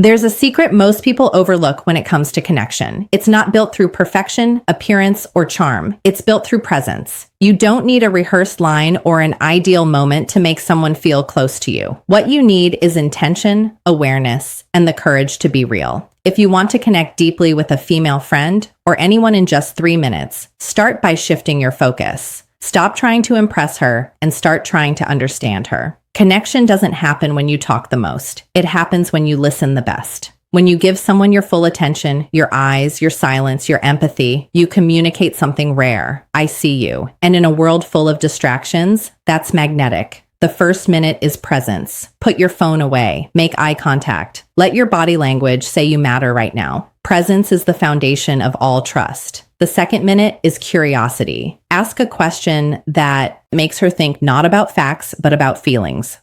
There's a secret most people overlook when it comes to connection. It's not built through perfection, appearance, or charm. It's built through presence. You don't need a rehearsed line or an ideal moment to make someone feel close to you. What you need is intention, awareness, and the courage to be real. If you want to connect deeply with a female friend or anyone in just 3 minutes, start by shifting your focus. Stop trying to impress her and start trying to understand her. Connection doesn't happen when you talk the most. It happens when you listen the best. When you give someone your full attention, your eyes, your silence, your empathy, you communicate something rare. I see you. And in a world full of distractions, that's magnetic. The first minute is presence. Put your phone away. Make eye contact. Let your body language say you matter right now. Presence is the foundation of all trust. The second minute is curiosity. Ask a question that makes her think not about facts, but about feelings.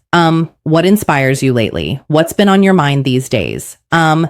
What inspires you lately? What's been on your mind these days?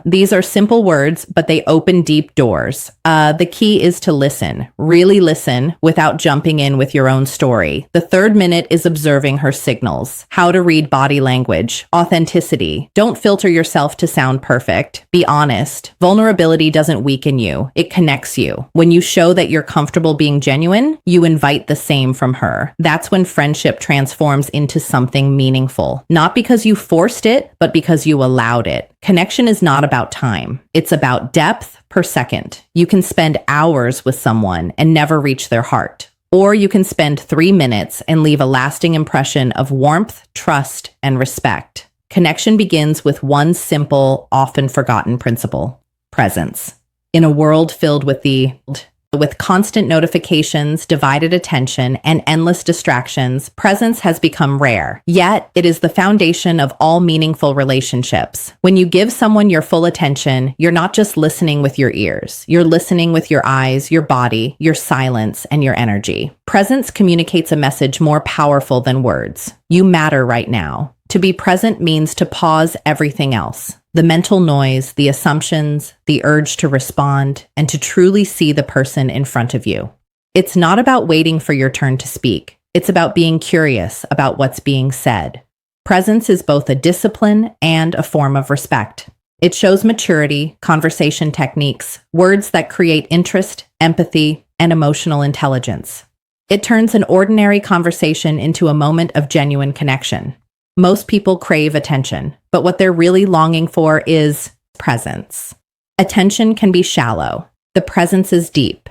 These are simple words, but they open deep doors. The key is to listen, really listen without jumping in with your own story. The third minute is observing her signals, how to read body language, authenticity. Don't filter yourself to sound perfect. Be honest. Vulnerability doesn't weaken you. It connects you. When you show that you're comfortable being genuine, you invite the same from her. That's when friendship transforms into something meaningful. Not because you forced it, but because you allowed it. Connection is not about time. It's about depth per second. You can spend hours with someone and never reach their heart. Or you can spend 3 minutes and leave a lasting impression of warmth, trust, and respect. Connection begins with one simple, often forgotten principle: presence. In a world filled with constant notifications, divided attention, and endless distractions, presence has become rare. Yet, it is the foundation of all meaningful relationships. When you give someone your full attention, you're not just listening with your ears. You're listening with your eyes, your body, your silence, and your energy. Presence communicates a message more powerful than words. You matter right now. To be present means to pause everything else. The mental noise, the assumptions, the urge to respond, and to truly see the person in front of you. It's not about waiting for your turn to speak. It's about being curious about what's being said. Presence is both a discipline and a form of respect. It shows maturity, conversation techniques, words that create interest, empathy, and emotional intelligence. It turns an ordinary conversation into a moment of genuine connection. Most people crave attention, but what they're really longing for is presence. Attention can be shallow. The presence is deep.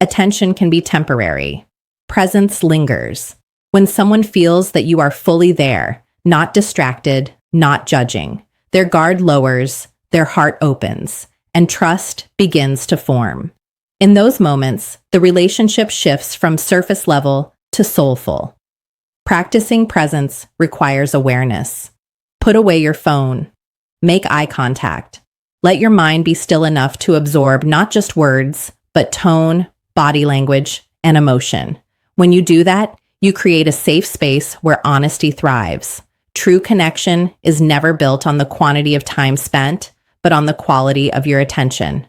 Attention can be temporary. Presence lingers. When someone feels that you are fully there, not distracted, not judging, their guard lowers, their heart opens, and trust begins to form. In those moments, the relationship shifts from surface level to soulful. Practicing presence requires awareness. Put away your phone. Make eye contact. Let your mind be still enough to absorb not just words, but tone, body language, and emotion. When you do that, you create a safe space where honesty thrives. True connection is never built on the quantity of time spent, but on the quality of your attention.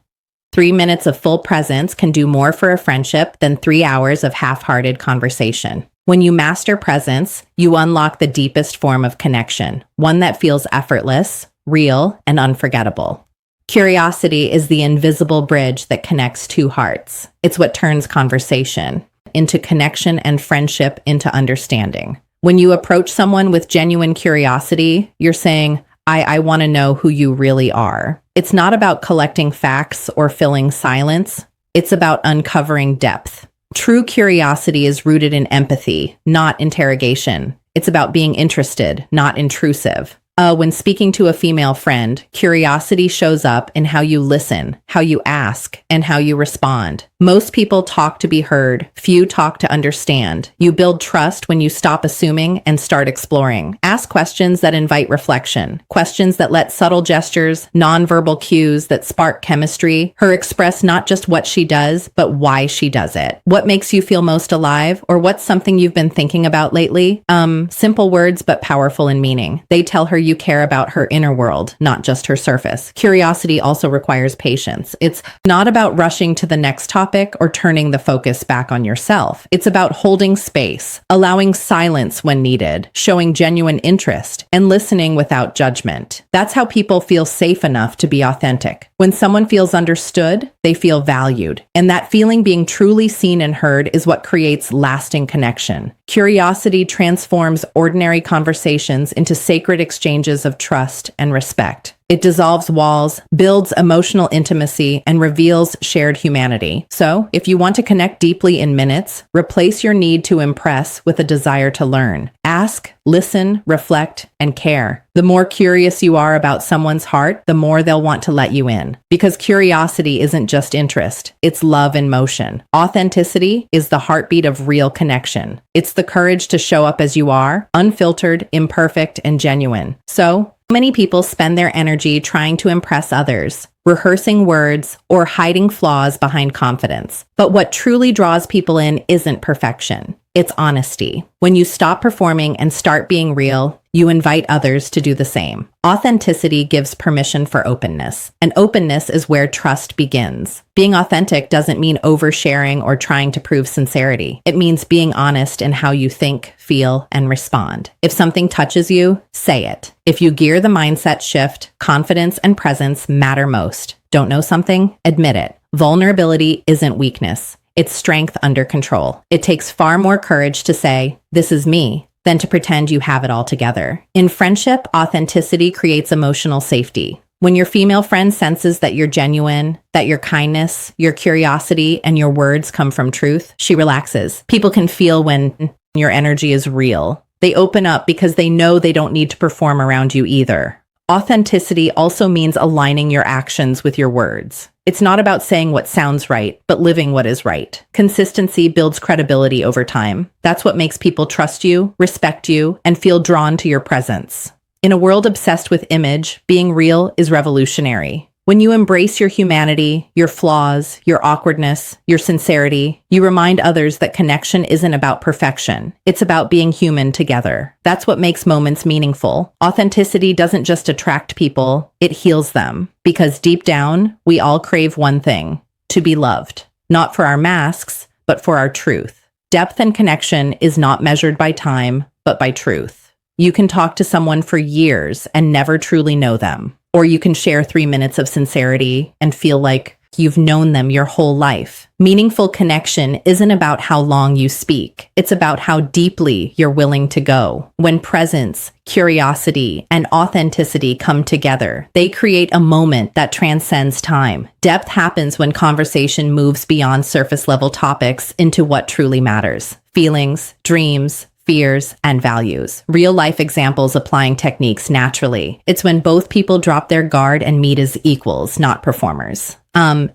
3 minutes of full presence can do more for a friendship than 3 hours of half-hearted conversation. When you master presence, you unlock the deepest form of connection, one that feels effortless, real, and unforgettable. Curiosity is the invisible bridge that connects two hearts. It's what turns conversation into connection and friendship into understanding. When you approach someone with genuine curiosity, you're saying, I want to know who you really are. It's not about collecting facts or filling silence. It's about uncovering depth. True curiosity is rooted in empathy, not interrogation. It's about being interested, not intrusive. When speaking to a female friend, curiosity shows up in how you listen, how you ask, and how you respond. Most people talk to be heard. Few talk to understand. You build trust when you stop assuming and start exploring. Ask questions that invite reflection. Questions that let subtle gestures, nonverbal cues that spark chemistry, her express not just what she does, but why she does it. What makes you feel most alive? Or what's something you've been thinking about lately? Simple words, but powerful in meaning. They tell her you you care about her inner world, not just her surface. Curiosity also requires patience. It's not about rushing to the next topic or turning the focus back on yourself. It's about holding space, allowing silence when needed, showing genuine interest, and listening without judgment. That's how people feel safe enough to be authentic. When someone feels understood, they feel valued. And that feeling being truly seen and heard is what creates lasting connection. Curiosity transforms ordinary conversations into sacred exchanges of trust and respect. It dissolves walls, builds emotional intimacy, and reveals shared humanity. So, if you want to connect deeply in minutes, replace your need to impress with a desire to learn. Ask, listen, reflect, and care. The more curious you are about someone's heart, the more they'll want to let you in. Because curiosity isn't just interest, it's love in motion. Authenticity is the heartbeat of real connection. It's the courage to show up as you are, unfiltered, imperfect, and genuine. So, many people spend their energy trying to impress others, rehearsing words, or hiding flaws behind confidence. But what truly draws people in isn't perfection. It's honesty. When you stop performing and start being real, you invite others to do the same. Authenticity gives permission for openness, and openness is where trust begins. Being authentic doesn't mean oversharing or trying to prove sincerity. It means being honest in how you think, feel, and respond. If something touches you, say it. If you gear the mindset shift, confidence and presence matter most. Don't know something? Admit it. Vulnerability isn't weakness. It's strength under control. It takes far more courage to say, "This is me," than to pretend you have it all together. In friendship, authenticity creates emotional safety. When your female friend senses that you're genuine, that your kindness, your curiosity, and your words come from truth, she relaxes. People can feel when your energy is real. They open up because they know they don't need to perform around you either. Authenticity also means aligning your actions with your words. It's not about saying what sounds right, but living what is right. Consistency builds credibility over time. That's what makes people trust you, respect you, and feel drawn to your presence. In a world obsessed with image, being real is revolutionary. When you embrace your humanity, your flaws, your awkwardness, your sincerity, you remind others that connection isn't about perfection. It's about being human together. That's what makes moments meaningful. Authenticity doesn't just attract people, it heals them. Because deep down, we all crave one thing: to be loved. Not for our masks, but for our truth. Depth and connection is not measured by time, but by truth. You can talk to someone for years and never truly know them. Or you can share 3 minutes of sincerity and feel like you've known them your whole life. Meaningful connection isn't about how long you speak. It's about how deeply you're willing to go. When presence, curiosity, and authenticity come together, they create a moment that transcends time. Depth happens when conversation moves beyond surface-level topics into what truly matters: feelings, dreams, fears, and values. Real-life examples applying techniques naturally. It's when both people drop their guard and meet as equals, not performers.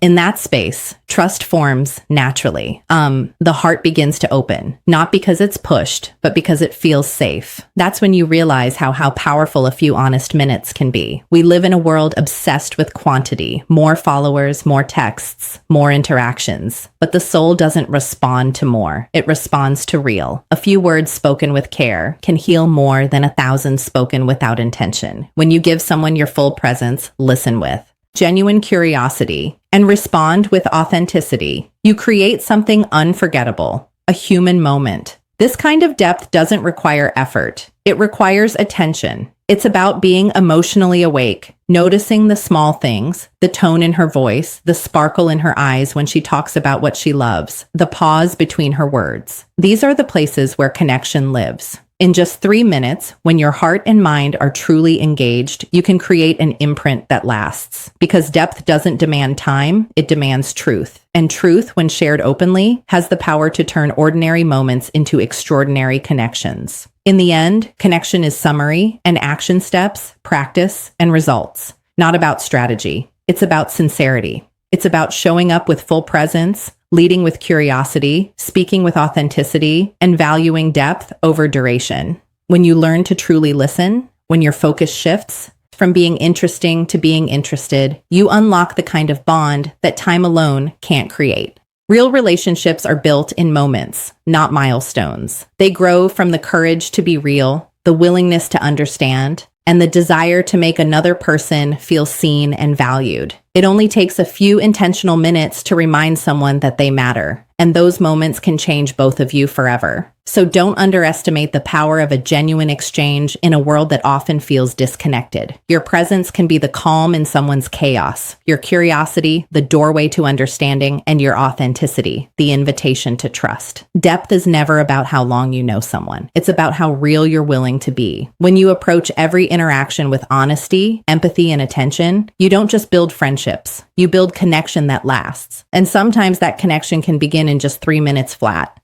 In that space, trust forms naturally. The heart begins to open, not because it's pushed, but because it feels safe. That's when you realize how powerful a few honest minutes can be. We live in a world obsessed with quantity: more followers, more texts, more interactions. But the soul doesn't respond to more. It responds to real. A few words spoken with care can heal more than 1,000 spoken without intention. When you give someone your full presence, listen with genuine curiosity, and respond with authenticity, you create something unforgettable: a human moment. This kind of depth doesn't require effort. It requires attention. It's about being emotionally awake, noticing the small things: the tone in her voice, the sparkle in her eyes when she talks about what she loves, the pause between her words. These are the places where connection lives. In just 3 minutes, when your heart and mind are truly engaged, you can create an imprint that lasts. Because depth doesn't demand time, it demands truth. And truth, when shared openly, has the power to turn ordinary moments into extraordinary connections. In the end, connection is summary and action steps, practice, and results. Not about strategy. It's about sincerity. It's about showing up with full presence, leading with curiosity, speaking with authenticity, and valuing depth over duration. When you learn to truly listen, when your focus shifts from being interesting to being interested, you unlock the kind of bond that time alone can't create. Real relationships are built in moments, not milestones. They grow from the courage to be real, the willingness to understand, and the desire to make another person feel seen and valued. It only takes a few intentional minutes to remind someone that they matter, and those moments can change both of you forever. So don't underestimate the power of a genuine exchange in a world that often feels disconnected. Your presence can be the calm in someone's chaos, your curiosity, the doorway to understanding, and your authenticity, the invitation to trust. Depth is never about how long you know someone. It's about how real you're willing to be. When you approach every interaction with honesty, empathy, and attention, you don't just build friendships. You build connection that lasts. And sometimes that connection can begin in just 3 minutes flat.